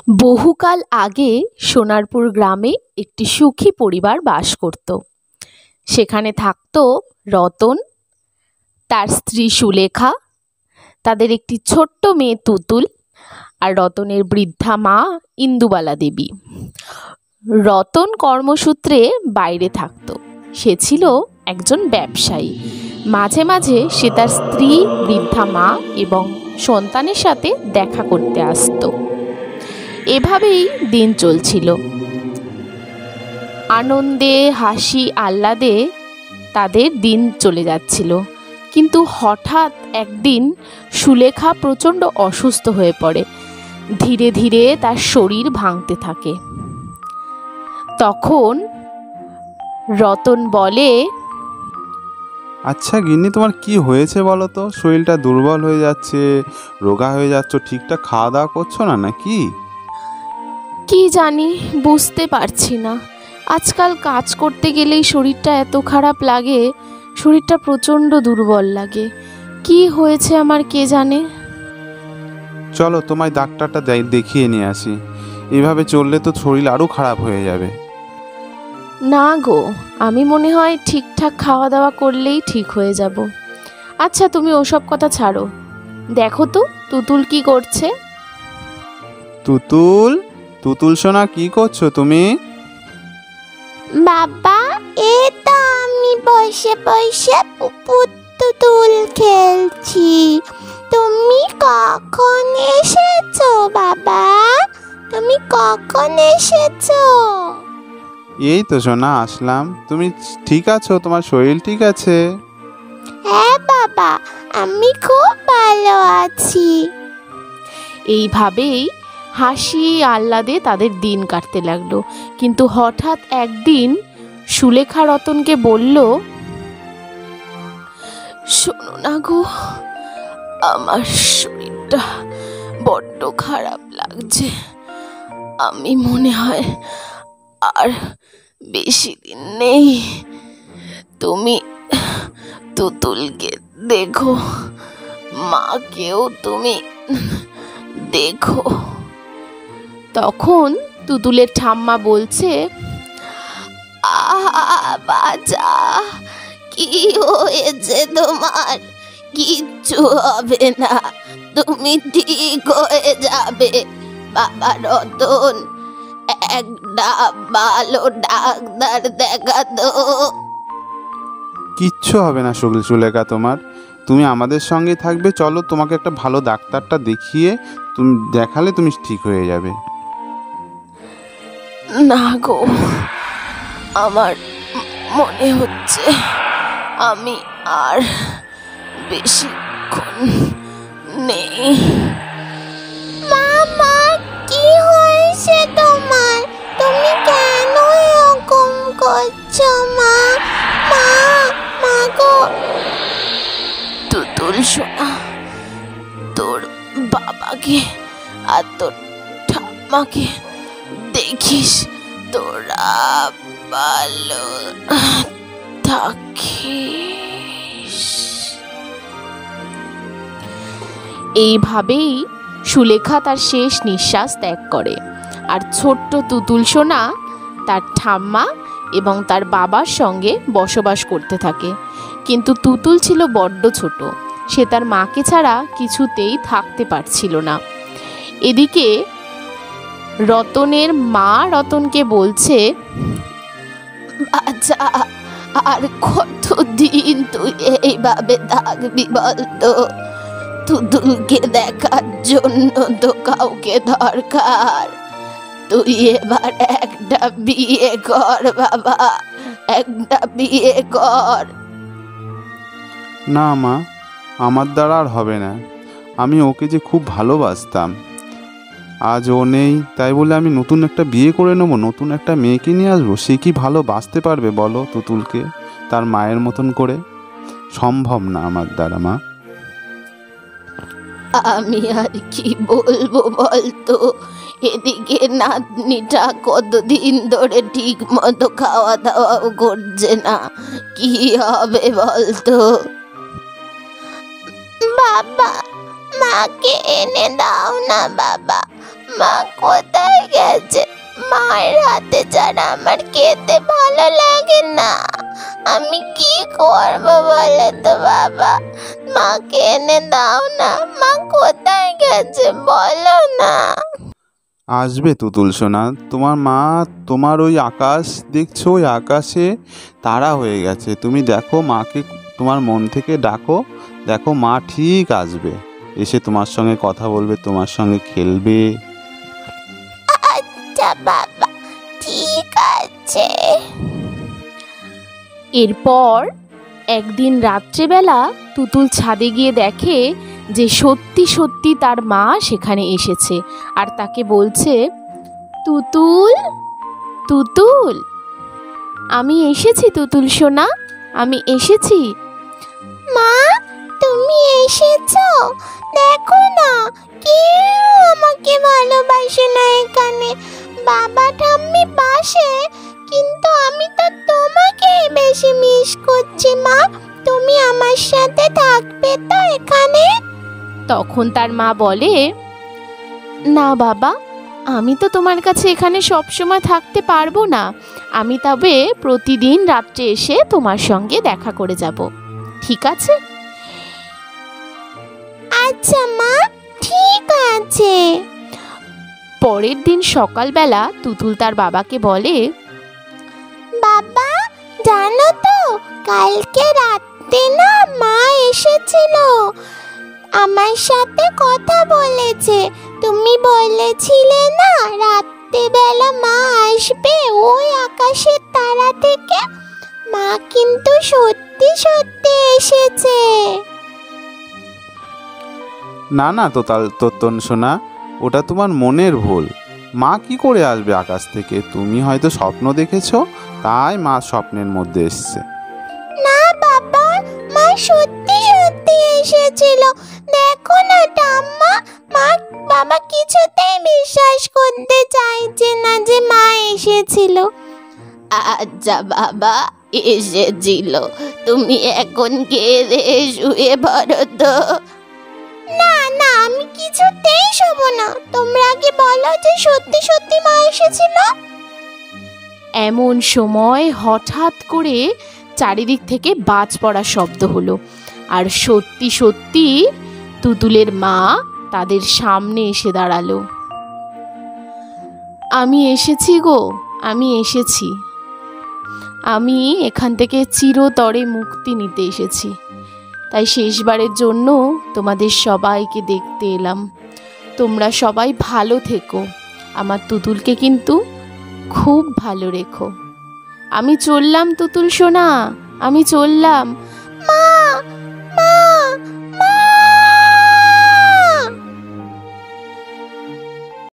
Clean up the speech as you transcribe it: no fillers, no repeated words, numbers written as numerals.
বহুকাল আগে সোনারপুর গ্রামে একটি সুখী পরিবার বাস করত। সেখানে থাকত রতন, তার স্ত্রী সুলেখা, তাদের একটি ছোট্ট মেয়ে তুতুল আর রতনের বৃদ্ধা মা ইন্দুবালা দেবী। রতন কর্মসূত্রে বাইরে থাকত। সে ছিল একজন ব্যবসায়ী। মাঝে মাঝে সে তার স্ত্রী, বৃদ্ধা মা এবং সন্তানের সাথে দেখা করতে আসতো। এভাবেই দিন চলছিল। আনন্দে, হাসি আহ্লাদে তাদের দিন চলে যাচ্ছিল। কিন্তু হঠাৎ একদিন সুলেখা প্রচণ্ড অসুস্থ হয়ে পড়ে। ধীরে ধীরে তার শরীর ভাঙতে থাকে। তখন রতন বলে, আচ্ছা গিন্নি, তোমার কি হয়েছে বলো তো? শরীরটা দুর্বল হয়ে যাচ্ছে, রোগা হয়ে যাচ্ছ, ঠিকঠাক খাওয়া দাওয়া করছো না নাকি? কি জানি, বুঝতে পারছি না। আজকাল কাজ করতে গেলেই শরীরটা এত খারাপ লাগে, শরীরটা প্রচণ্ড দুর্বল লাগে। কি হয়েছে আমার কে জানে। চলো তোমায় ডাক্তারটা দেখিয়ে নিয়ে আসি। এভাবে চললে তো শরীর আরও খারাপ হয়ে যাবে। না গো, আমি মনে হয় ঠিকঠাক খাওয়া দাওয়া করলেই ঠিক হয়ে যাব। আচ্ছা তুমি ওসব কথা ছাড়ো, দেখো তো তুতুল কি করছে। তুতুল, তুতুল সোনা, কি করছো তুমি? বাবা, এই তো আমি বসে বসে পুতুল খেলছি। তুমি কখন এসেছো বাবা? তুমি কখন এসেছো? এই তো সোনা আসলাম। তুমি ঠিক আছো? তোমার শরীর ঠিক আছে? হ্যাঁ বাবা, আমি খুব ভালো আছি। এইভাবেই হাসি আহ্লাদে তাদের দিন কাটতে লাগলো। কিন্তু হঠাৎ একদিন সুলেখা রতনকে বলল, শোনো না গো, আমার শরীরটা বড্ড খারাপ লাগছে। আমি মনে হয় আর বেশি দিন নেই। তুমি তুতুলকে দেখো, মাকেও তুমি দেখো। তখন তুতুলের ঠাম্মা বলছে, বাজা, কি হয়েছে তোমার? কিচ্ছু হবে না, তুমি ঠিক হয়ে যাবে। বাবা রতন, একটা ভালো ডাক্তার দেখাতো। কিচ্ছু হবে না সুলেখা তোমার। তুমি আমাদের সঙ্গে থাকবে। চলো তোমাকে একটা ভালো ডাক্তারটা দেখিয়ে তুমি দেখালে তুমি ঠিক হয়ে যাবে। না গো, আমার মনে হচ্ছে আমি আর বেশিক্ষণ নেই। মামা, কি হয়েছে তোমার? তুমি কেন এরকম করছো মা? মা গো। তুতুল সোনা, তোর বাবাকে আর তোর ঠাম্মাকে দেখিস, তোরা ভালো থাকিস। এইভাবেই সুলেখা তার শেষ নিঃশ্বাস ত্যাগ করে। আর ছোট্ট তুতুল সোনা তার ঠাম্মা এবং তার বাবার সঙ্গে বসবাস করতে থাকে। কিন্তু তুতুল ছিল বড্ড ছোট, সে তার মাকে ছাড়া কিছুতেই থাকতে পারছিল না। এদিকে রতনের মা রতনকে বলছে, আচ্ছা, আর কতদিন তুই এইভাবে থাকবি বলতো? তুতুলকে দেখার জন্য তো কাউকে দরকার। তুই এবার একটা বিয়ে কর বাবা, একটা বিয়ে কর। না মা, আমার দ্বারা আর হবে না। আমি ওকে যে খুব ভালোবাসতাম, আজ ও নেই, তাই বলে আমি নতুন একটা বিয়ে করে নেবো, নতুন একটা মেয়েকে নিয়ে আসবো? সে কি ভালোবাসতে পারবে বলো তুতুলকে তার মায়ের মতন করে? সম্ভব না আমার দ্বারা মা। আমি আর কি বলবো বলতো? এদিকে নাতনিটা কতদিন ধরে ঠিক মতো খাওয়া দাওয়াও করছে না। কি হবে বলতো? বাবা, মাকে এনে দাও না বাবা, মা কোথায় গেছে? মায়ের হাতে ছাড়া আমার খেতে ভালো লাগে না। আমি কি করব বলো তো বাবা? মাকে এনে দাও না। মা কোথায় গেছে বলো না। আসবে তুতুল সোনা, তোমার মা, তোমার ওই আকাশ দেখছো, ওই আকাশে তারা হয়ে গেছে। তুমি দেখো মাকে, তোমার মন থেকে ডাকো, দেখো মা ঠিক আসবে, এসে তোমার সঙ্গে কথা বলবে, তোমার সঙ্গে খেলবে। আচ্ছা বাবা, ঠিক আছে। এরপর একদিন রাত্রেবেলা তুতুল ছাদে গিয়ে দেখে যে সত্যি সত্যি তার মা সেখানে এসেছে আর তাকে বলছে, তুতুল, তুতুল, আমি এসেছি তুতুল সোনা, আমি এসেছি। মা, তুমি এসেছো? দেখো না, কেউ আমাকে ভালোবাসে না এখানে। বাবা ঠাম্মি বাসে, কিন্তু আমি তো তোমাকেই বেশি মিস করছি। মা, তুমি আমার সাথে থাকবে তো এখানে? তখন তার মা বলে, না বাবা, আমি তো তোমার কাছে এখানে সবসময় থাকতে পারবো না। আমি তবে প্রতিদিন রাত্রে এসে তোমার সঙ্গে দেখা করে যাব, ঠিক আছে? আচ্ছা মা, ঠিক আছে। পরের দিন সকালবেলা তুতুল তার বাবাকে বলে, বাবা, জানো তো কালকে রাতে না মা এসেছিল, আমার সাথে কথা বলেছে। তুমি বলেছিলে না রাত্রিবেলা মা আসবে ওই আকাশের তারা থেকে। মা কিন্তু সত্যি সত্যি এসেছে। না না তোতন সোনা, ওটা তোমার মনের ভুল। মা কি করে আসবে আকাশ থেকে? তুমি হয়তো স্বপ্ন দেখেছো, তাই মা স্বপ্নের মধ্যে এসছে। না বাবা, মা সত্যি সত্যি এসেছিল। দেখো না ঠাম্মা, বাবা কিছুতেই বিশ্বাস করতে চাইছে না যে মা এসেছিল। আচ্ছা বাবা, এসেছিল। তুমি এখন খেয়ে শুয়ে পড়ো তো। না না, আমি কিছুতেই শোবো না। তোমরা আগে বলো যে সত্যি সত্যি মা এসেছিল। এমন সময় হঠাৎ করে চারিদিক থেকে বাজ পড়ার শব্দ হলো, আর সত্যি সত্যি তুতুলের মা তাদের সামনে এসে দাঁড়ালো। আমি এসেছি গো, আমি এসেছি। আমি এখান থেকে চিরতরে মুক্তি নিতে এসেছি, তাই শেষবারের জন্য তোমাদের সবাইকে দেখতে এলাম। তোমরা সবাই ভালো থেকো, আমার তুতুলকে কিন্তু খুব ভালো রেখো। আমি চললাম তুতুল সোনা, আমি চললাম।